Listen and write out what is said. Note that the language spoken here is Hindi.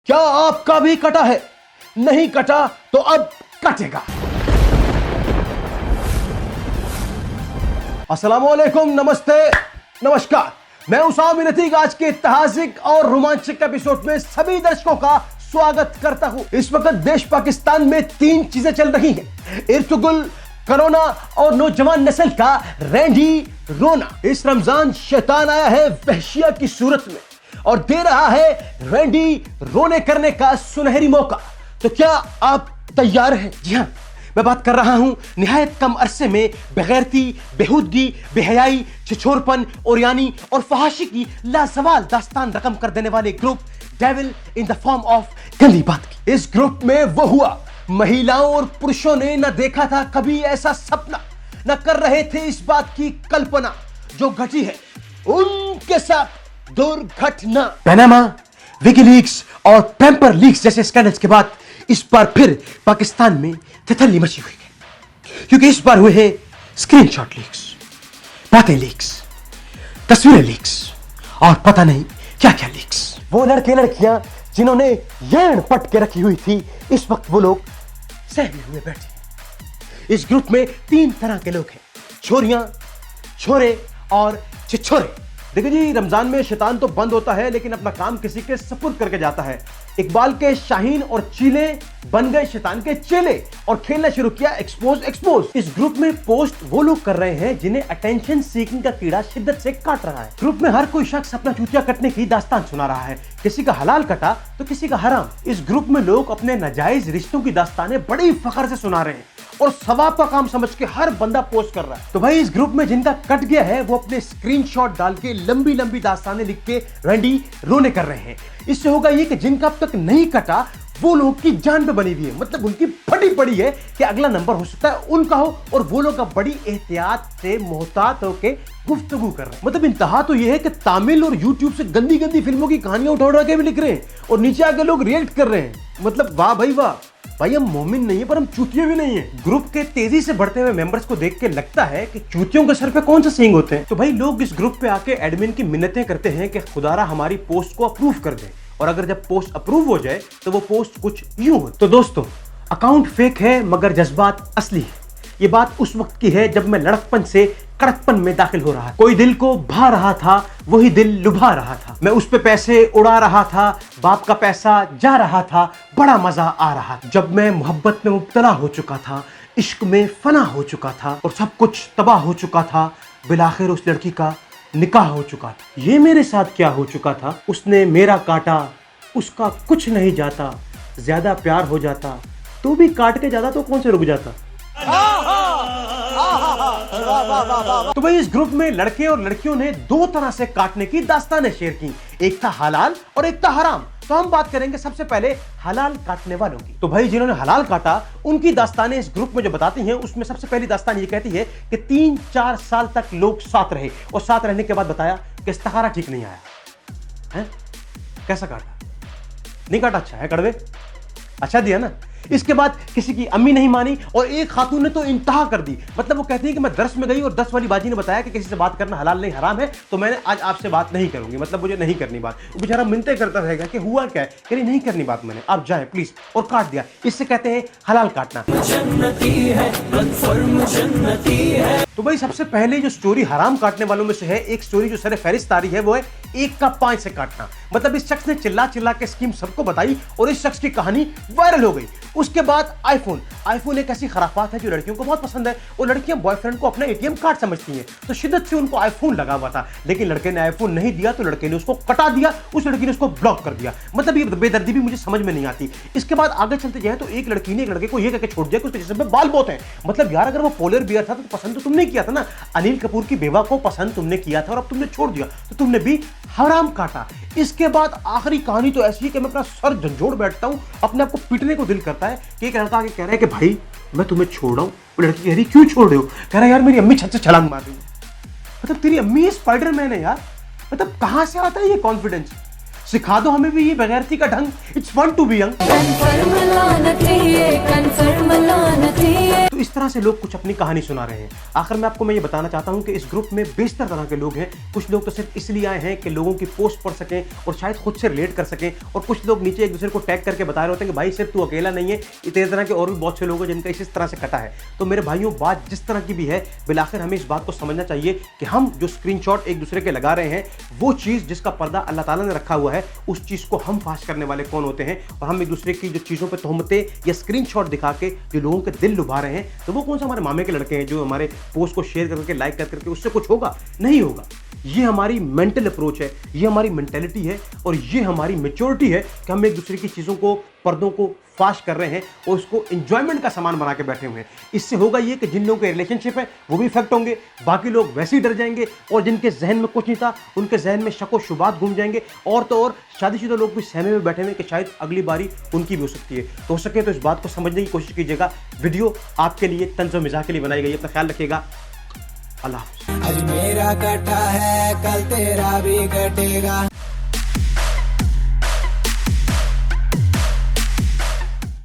क्या आपका भी कटा है? नहीं कटा तो अब कटेगा। अस्सलामुअलैकुम, नमस्ते, नमस्कार। मैं उसामा बिन अतीक आज के ऐतिहासिक और रोमांचक एपिसोड में सभी दर्शकों का स्वागत करता हूं। इस वक्त देश पाकिस्तान में तीन चीजें चल रही हैं: इर्तुगुल, कोरोना और नौजवान नस्ल का रैंडी रोना। इस रमजान शैतान आया है वहशिया की सूरत में और दे रहा है रैंडी रोने करने का सुनहरी मौका। तो क्या आप तैयार हैं? जी हां, मैं बात कर रहा हूं निहायत कम अरसे में बेगैरती, बेहूदगी, बेहयाई, छिछोरपन, ओरियानी और फहाशी की लाजवाल दास्तान रकम कर देने वाले group devil in the form of गंदी बात की। इस ग्रुप में वो हुआ, महिलाओं और पुरुषों ने न देखा था कभी ऐसा सपना, न कर रहे थे इस बात की कल्पना जो घटी है उनके साथ दुर्घटना। पनामा, विकीलीक्स और पैम्पर लीक्स जैसे स्कैंडल्स के बाद इस बार फिर पाकिस्तान में तितली मची हुई है, क्योंकि इस बार हुए हैं स्क्रीनशॉट लीक्स, बातें लीक्स, तस्वीरें लीक्स और पता नहीं क्या क्या लीक्स। वो लड़के लड़कियां जिन्होंने यण पट के रखी हुई थी, इस वक्त वो लोग सहमे हुए बैठे। इस ग्रुप में तीन तरह के लोग हैं: छोरियां, छोरे और छिछोरे। देखिए जी, रमजान में शैतान तो बंद होता है लेकिन अपना काम किसी के सपुर्द करके जाता है। इकबाल के शाहीन और चीले बन गए शैतान के चेले और खेलना शुरू किया एक्सपोज एक्सपोज। इस ग्रुप में पोस्ट वो लोग कर रहे हैं जिन्हें अटेंशन सीकिंग का कीड़ा शिद्दत से काट रहा है। ग्रुप में हर कोई शख्स अपना चूतिया कटने की दास्तान सुना रहा है, किसी का हलाल कटा तो किसी का हराम। इस ग्रुप में लोग अपने नाजायज रिश्तों की दास्तानें बड़ी फख्र से सुना रहे हैं और सवाब का काम समझ के हर बंदा पोस्ट कर रहा है। तो भाई, इस ग्रुप में जिनका कट गया है वो अपने स्क्रीनशॉट डाल के लंबी लंबी दास्तानें लिख के रैंडी रोने कर रहे हैं। इससे होगा ये कि जिनका अब तक नहीं कटा वो लोगों की जान पे बनी हुई है, मतलब उनकी फटी पड़ी है कि अगला नंबर हो सकता है उनका हो, और वो लोग अब बड़ी एहतियात से मोहतात होके गुफ्तगू कर रहे हैं। मतलब इंतहा तो ये है कि तामिल और यूट्यूब से गंदी गंदी फिल्मों की कहानियां उठा के भी लिख रहे हैं और नीचे आके लोग रिएक्ट कर रहे हैं। मतलब वाह भाई वाह। भाई, हम मोमिन नहीं है पर हम चूतिए भी नहीं है। ग्रुप के तेजी से बढ़ते हुए मेंबर्स को देख के लगता है कि चूतियों के सर पे कौन सा सींग होते हैं। तो भाई, लोग इस ग्रुप पे आके एडमिन की मिन्नतें करते हैं कि खुदारा हमारी पोस्ट को अप्रूव कर दे, और अगर जब पोस्ट अप्रूव हो जाए तो वो पोस्ट कुछ यूं हो। तो दोस्तों, अकाउंट फेक है मगर जज्बात असली है। ये बात उस वक्त की है जब मैं लड़कपन से कड़कपन में दाखिल हो रहा था। कोई दिल को भा रहा था, वही दिल लुभा रहा था। मैं उस पे पैसे उड़ा रहा था, बाप का पैसा जा रहा था, बड़ा मजा आ रहा। जब मैं मोहब्बत में मुब्तला हो चुका था, इश्क में फना हो चुका था और सब कुछ तबाह हो चुका था, बिलाखिर उस लड़की का निकाह हो चुका था। ये मेरे साथ क्या हो चुका था? उसने मेरा काटा, उसका कुछ नहीं जाता, ज्यादा प्यार हो जाता तो भी काट के जाता तो कौन से रुक जाता। तो भाई, इस ग्रुप में लड़के और लड़कियों ने दो तरह से काटने की दास्तानें शेयर की, एक था हलाल और एक था हराम। तो हम बात करेंगे सबसे पहले हलाल काटने वालों की। तो भाई, जिन्होंने हलाल काटा उनकी दास्तानें इस ग्रुप में जो बताती हैं उसमें सबसे पहली दास्तान ये कहती है कि 3-4 साल तक लोग साथ रहे और साथ रहने के बाद बताया कि इस्तिखारा ठीक नहीं आया है। कैसा काटा? नहीं काटा? अच्छा है कड़वे, अच्छा दिया ना। इसके बाद किसी की अम्मी नहीं मानी और एक खातून ने तो इंतहा कर दी। मतलब वो कहती है कि मैं दर्स में गई और 10 वाली बाजी ने बताया कि किसी से बात करना हलाल नहीं हराम है, तो मैंने आज आपसे बात नहीं करूंगी, मतलब मुझे नहीं करनी बात। वो बेचारा मिन्नतें करता रहेगा कि हुआ क्या है, कह नहीं करनी बात मैंने, आप जाए प्लीज, और काट दिया। इससे कहते हैं हलाल काटना। तो भाई, सबसे पहले जो स्टोरी हराम काटने वालों में से है, एक स्टोरी जो सरे फहरिस्त आ रही है वो है 1 का 5 से काटना। मतलब इस शख्स ने चिल्ला चिल्ला के स्कीम सबको बताई और इस शख्स की कहानी वायरल हो गई। उसके बाद आईफोन एक ऐसी खराफात है जो लड़कियों को बहुत पसंद है और लड़कियां बॉयफ्रेंड को अपना एटीएम कार्ड समझती हैं, तो शिद्दत से उनको आईफोन लगा हुआ था, लेकिन लड़के ने आईफोन नहीं दिया तो लड़के ने उसको कटा दिया, उस लड़की ने उसको ब्लॉक कर दिया। मतलब ये बेदर्दी भी मुझे समझ में नहीं आती। इसके बाद आगे चलते जाए तो एक लड़की ने एक लड़के को ये कहकर छोड़ दिया कि उसके जिस्म में बाल बहुत हैं। मतलब यार, अगर वो पोलर बियर था तो पसंद तो तुमने किया था ना, अनिल कपूर की बेवा को पसंद तुमने किया था और अब तुमने छोड़ दिया, तो तुमने भी हराम काटा। इसके बाद आखिरी कहानी तो ऐसी है कि मैं अपना सर झंझोड़ बैठता हूं, अपने आप को पीटने को दिल करता है कि एक लड़का आके कह रहा है कि भाई मैं तुम्हें छोड़ रहा हूं। वो लड़की कह रही क्यों छोड़ रहे हो? कह रहा है यार मेरी अम्मी छत से छलांग मार रही है। मतलब तेरी अम्मी स्पाइडरमैन है यार, मतलब कहां से आता है ये कॉन्फिडेंस? सिखा दो हमें भी ये बेगैरती का ढंग। It's fun to be young. तो इस तरह से लोग कुछ अपनी कहानी सुना रहे हैं। आखिर में आपको मैं ये बताना चाहता हूं कि इस ग्रुप में बेशतर तरह के लोग हैं। कुछ लोग तो सिर्फ इसलिए आए हैं कि लोगों की पोस्ट पढ़ सकें और शायद खुद से रिलेट कर सकें, और कुछ लोग नीचे एक दूसरे को टैग करके बता रहे होते हैं कि भाई सिर्फ तू अकेला नहीं है, इतने तरह के और भी बहुत से लोग हैं जिनका इस तरह से कटा है। तो मेरे भाइयों, बात जिस तरह की भी है, बिलाखिर हमें इस बात को समझना चाहिए कि हम जो स्क्रीनशॉट एक दूसरे के लगा रहे हैं, वो चीज़ जिसका पर्दा अल्लाह ताला ने रखा हुआ है, उस चीज़ को हम फाश करने वाले कौन होते हैं, और हम एक दूसरे की जो चीज़ों पर तोहमतें या स्क्रीनशॉट दिखा के जो लोगों के दिल लुभा रहे हैं, तो वो कौन सा हमारे मामे के लड़के हैं जो हमारे पोस्ट को शेयर करके लाइक करके उससे कुछ होगा? नहीं होगा। ये हमारी मेंटल अप्रोच है, ये हमारी मेंटेलिटी है, और ये हमारी मैच्योरिटी है कि हम एक दूसरे की चीज़ों को, पर्दों को फाश कर रहे हैं और उसको एंजॉयमेंट का सामान बना के बैठे हुए हैं। इससे होगा ये कि जिन लोगों के रिलेशनशिप है वो भी इफेक्ट होंगे, बाकी लोग वैसे ही डर जाएंगे, और जिनके जहन में कुछ नहीं था उनके जहन में शक व शुबात घूम जाएंगे, और तो और शादीशुदा लोग भी सहमे में बैठे हुए कि शायद अगली बारी उनकी भी हो सकती है। तो हो सके तो इस बात को समझने की कोशिश कीजिएगा। वीडियो आपके लिए तंज व मिजाह के लिए बनाई गई है। अपना ख्याल रखिएगा। अल्लाह। आज मेरा कटा है, कल तेरा भी कटेगा।